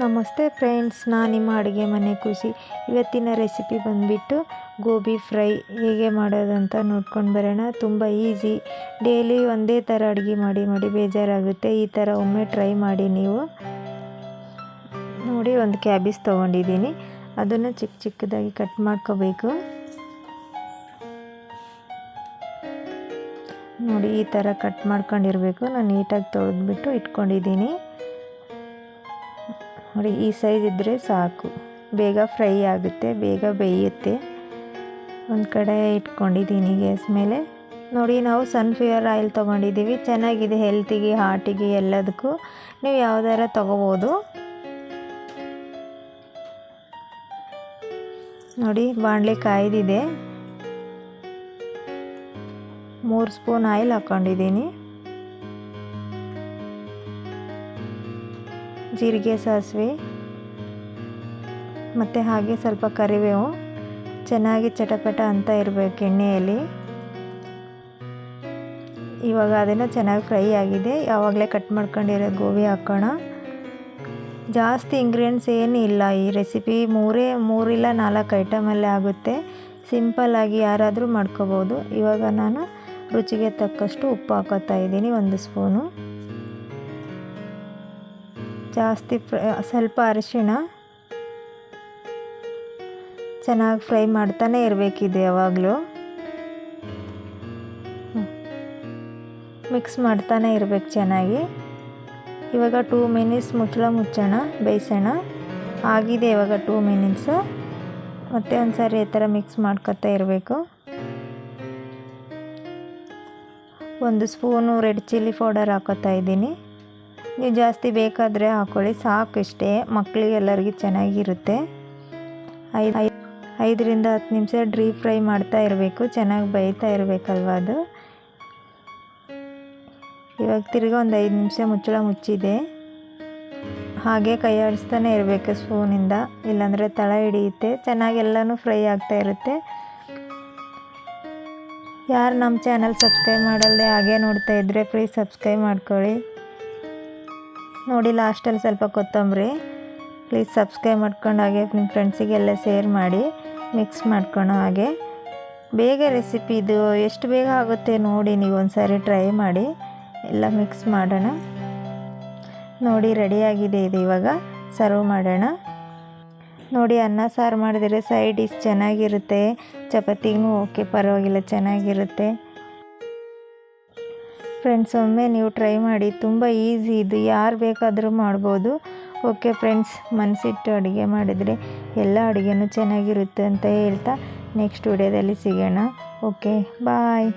ನಮಸ್ತೆ ಫ್ರೆಂಡ್ಸ್, ನಾನು ನಿಮ್ಮ ಅಡುಗೆ ಮನೆ ಖುಷಿ. ಇವತ್ತಿನ ರೆಸಿಪಿ ಬಂದುಬಿಟ್ಟು ಗೋಬಿ ಫ್ರೈ ಹೇಗೆ ಮಾಡೋದಂತ ನೋಡ್ಕೊಂಡು ಬರೋಣ. ತುಂಬ ಈಸಿ. ಡೈಲಿ ಒಂದೇ ಥರ ಅಡುಗೆ ಮಾಡಿ ಬೇಜಾರಾಗುತ್ತೆ. ಈ ಥರ ಒಮ್ಮೆ ಟ್ರೈ ಮಾಡಿ ನೀವು. ನೋಡಿ, ಒಂದು ಕ್ಯಾಬೇಜ್ ತೊಗೊಂಡಿದ್ದೀನಿ. ಅದನ್ನು ಚಿಕ್ಕದಾಗಿ ಕಟ್ ಮಾಡ್ಕೋಬೇಕು. ನೋಡಿ, ಈ ಥರ ಕಟ್ ಮಾಡ್ಕೊಂಡಿರಬೇಕು. ನಾನು ನೀಟಾಗಿ ತೊಳೆದ್ಬಿಟ್ಟು ಇಟ್ಕೊಂಡಿದ್ದೀನಿ. ನೋಡಿ, ಈ ಸೈಜ್ ಇದ್ದರೆ ಸಾಕು. ಬೇಗ ಫ್ರೈ ಆಗುತ್ತೆ, ಬೇಗ ಬೇಯುತ್ತೆ. ಒಂದು ಕಡೆ ಇಟ್ಕೊಂಡಿದ್ದೀನಿ ಗ್ಯಾಸ್ ಮೇಲೆ. ನೋಡಿ, ನಾವು ಸನ್ಫ್ಲವರ್ ಆಯಿಲ್ ತೊಗೊಂಡಿದ್ದೀವಿ. ಚೆನ್ನಾಗಿದೆ, ಹೆಲ್ತಿಗೆ, ಹಾರ್ಟಿಗೆ, ಎಲ್ಲದಕ್ಕೂ. ನೀವು ಯಾವುದಾರ ತೊಗೋಬೋದು. ನೋಡಿ, ಬಾಣಲೆ ಕಾಯ್ದಿದೆ. 3 ಸ್ಪೂನ್ ಆಯಿಲ್ ಹಾಕ್ಕೊಂಡಿದ್ದೀನಿ. ಜೀರಿಗೆ, ಸಾಸಿವೆ ಮತ್ತು ಹಾಗೆ ಸ್ವಲ್ಪ ಕರಿಬೇವು. ಚೆನ್ನಾಗಿ ಚಟಪಟ ಅಂತ ಇರಬೇಕು ಎಣ್ಣೆಯಲ್ಲಿ. ಇವಾಗ ಅದನ್ನು ಚೆನ್ನಾಗಿ ಫ್ರೈ ಆಗಿದೆ. ಯಾವಾಗಲೇ ಕಟ್ ಮಾಡ್ಕೊಂಡಿರೋ ಗೋಬಿ ಹಾಕೋಣ. ಜಾಸ್ತಿ ಇಂಗ್ರೀಡಿಯೆಂಟ್ಸ್ ಏನೂ ಇಲ್ಲ. ಈ ರೆಸಿಪಿ 3 ಇಲ್ಲ 4 ಐಟಮಲ್ಲೇ ಆಗುತ್ತೆ. ಸಿಂಪಲ್ಲಾಗಿ ಯಾರಾದರೂ ಮಾಡ್ಕೋಬೋದು. ಇವಾಗ ನಾನು ರುಚಿಗೆ ತಕ್ಕಷ್ಟು ಉಪ್ಪು ಹಾಕೋತಾ ಇದ್ದೀನಿ, 1 ಸ್ಪೂನು. ಸ್ವಲ್ಪ ಅರಿಶಿಣ. ಚೆನ್ನಾಗಿ ಫ್ರೈ ಮಾಡ್ತಾನೆ ಇರಬೇಕಿದೆ ಯಾವಾಗಲೂ. ಮಿಕ್ಸ್ ಮಾಡ್ತಾನೆ ಇರಬೇಕು ಚೆನ್ನಾಗಿ. ಇವಾಗ 2 ಮಿನಿಟ್ಸ್ ಮುಚ್ಚೋಣ, ಬೇಯಿಸೋಣ. ಆಗಿದೆ ಇವಾಗ 2 ಮಿನಿಟ್ಸು. ಮತ್ತೆ ಒಂದು ಸಾರಿ ಈ ಥರ ಮಿಕ್ಸ್ ಮಾಡ್ಕೊತಾ ಇರಬೇಕು. 1 ಸ್ಪೂನು ರೆಡ್ ಚಿಲ್ಲಿ ಪೌಡರ್ ಹಾಕೋತಾ ಇದ್ದೀನಿ. ನೀವು ಜಾಸ್ತಿ ಬೇಕಾದರೆ ಹಾಕ್ಕೊಳ್ಳಿ, ಸಾಕು ಇಷ್ಟೇ. ಮಕ್ಕಳಿಗೆಲ್ಲರಿಗೂ ಚೆನ್ನಾಗಿರುತ್ತೆ. 5ರಿಂದ 10 ನಿಮಿಷ ಡೀಪ್ ಫ್ರೈ ಮಾಡ್ತಾ ಇರಬೇಕು. ಚೆನ್ನಾಗಿ ಬೇಯ್ತಾ ಇರಬೇಕಲ್ವ ಅದು. ಇವಾಗ ತಿರ್ಗಿ ಒಂದು 5 ನಿಮಿಷ ಮುಚ್ಚಿದೆ. ಹಾಗೆ ಕೈ ಆಡಿಸ್ತಾನೆ ಇರಬೇಕು ಸ್ಪೂನಿಂದ, ಇಲ್ಲಾಂದರೆ ತಳ ಹಿಡಿಯುತ್ತೆ. ಚೆನ್ನಾಗಿ ಎಲ್ಲನೂ ಫ್ರೈ ಆಗ್ತಾ ಇರುತ್ತೆ. ಯಾರು ನಮ್ಮ ಚಾನಲ್ ಸಬ್ಸ್ಕ್ರೈಬ್ ಮಾಡಲ್ದೆ ಹಾಗೆ ನೋಡ್ತಾ ಇದ್ದರೆ ಪ್ಲೀಸ್ ಸಬ್ಸ್ಕ್ರೈಬ್ ಮಾಡ್ಕೊಳ್ಳಿ. ನೋಡಿ, ಲಾಸ್ಟಲ್ಲಿ ಸ್ವಲ್ಪ ಕೊತ್ತಂಬರಿ. ಪ್ಲೀಸ್ ಸಬ್ಸ್ಕ್ರೈಬ್ ಮಾಡ್ಕೊಂಡು ಹಾಗೆ ನಿಮ್ಮ ಫ್ರೆಂಡ್ಸಿಗೆಲ್ಲ ಶೇರ್ ಮಾಡಿ. ಮಿಕ್ಸ್ ಮಾಡ್ಕೊಳ್ಳೋ ಹಾಗೆ. ಬೇಗ ರೆಸಿಪಿ ಇದು, ಎಷ್ಟು ಬೇಗ ಆಗುತ್ತೆ ನೋಡಿ. ನೀವು ಒಂದು ಸಾರಿ ಟ್ರೈ ಮಾಡಿ. ಎಲ್ಲ ಮಿಕ್ಸ್ ಮಾಡೋಣ. ನೋಡಿ, ರೆಡಿಯಾಗಿದೆ ಇದು. ಇವಾಗ ಸರ್ವ್ ಮಾಡೋಣ. ನೋಡಿ, ಅನ್ನ ಸಾರು ಮಾಡಿದರೆ ಸೈಡ್ ಡಿಶ್ ಚೆನ್ನಾಗಿರುತ್ತೆ. ಚಪಾತಿಗೂ ಓಕೆ, ಪರವಾಗಿಲ್ಲ, ಚೆನ್ನಾಗಿರುತ್ತೆ. ಫ್ರೆಂಡ್ಸ್, ಒಮ್ಮೆ ನೀವು ಟ್ರೈ ಮಾಡಿ. ತುಂಬ ಈಸಿ ಇದು, ಯಾರು ಬೇಕಾದರೂ ಮಾಡ್ಬೋದು. ಓಕೆ ಫ್ರೆಂಡ್ಸ್, ಮನಸ್ಸಿಟ್ಟು ಅಡುಗೆ ಮಾಡಿದರೆ ಎಲ್ಲ ಅಡುಗೆನೂ ಚೆನ್ನಾಗಿರುತ್ತೆ ಅಂತ ಹೇಳ್ತಾ ನೆಕ್ಸ್ಟ್ ವಿಡಿಯೋದಲ್ಲಿ ಸಿಗೋಣ. ಓಕೆ, ಬಾಯ್.